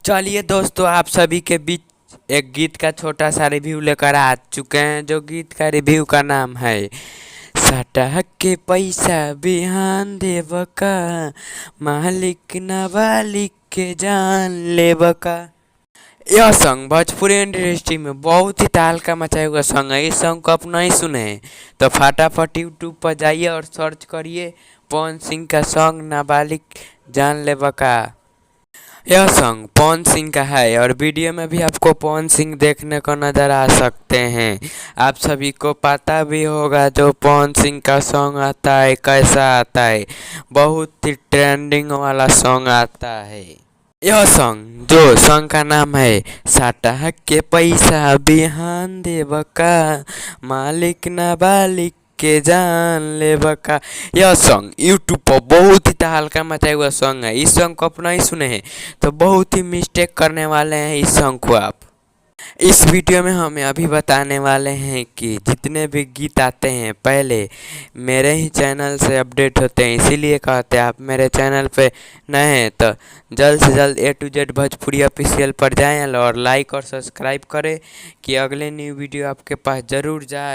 चलिए दोस्तों, आप सभी के बीच एक गीत का छोटा सा रिव्यू लेकर आ चुके हैं। जो गीत का रिव्यू का नाम है सटा के पैसा बिहान देव का, मालिक ना मालिक के जान लेव का। यह सॉन्ग भोजपुरी इंडस्ट्री में बहुत ही तहलका मचाया हुआ सॉन्ग है। इस सॉन्ग को आप नहीं सुने हैं तो फटाफट यूट्यूब पर जाइए और सर्च करिए पवन सिंह का सॉन्ग नाबालिग जान लेव का। यह सॉन्ग पवन सिंह का है और वीडियो में भी आपको पवन सिंह देखने को नज़र आ सकते हैं। आप सभी को पता भी होगा जो पवन सिंह का सॉन्ग आता है कैसा आता है, बहुत ही ट्रेंडिंग वाला सॉन्ग आता है। यह सॉन्ग का नाम है साटा के पैसा बिहान देव का, मालिक ना बालिक के जान ले बका। यह सॉन्ग यूट्यूब पर बहुत ही तहलका मचाया हुआ सॉन्ग है। इस सॉन्ग को आप नहीं सुने हैं तो बहुत ही मिस्टेक करने वाले हैं इस सॉन्ग को आप। इस वीडियो में हम अभी बताने वाले हैं कि जितने भी गीत आते हैं पहले मेरे ही चैनल से अपडेट होते हैं, इसीलिए कहते हैं आप मेरे चैनल पे नए हैं तो जल्द से जल्द A to Z Bhojpuri official पर जाएं और लाइक और सब्सक्राइब करें कि अगले न्यू वीडियो आपके पास ज़रूर जाए।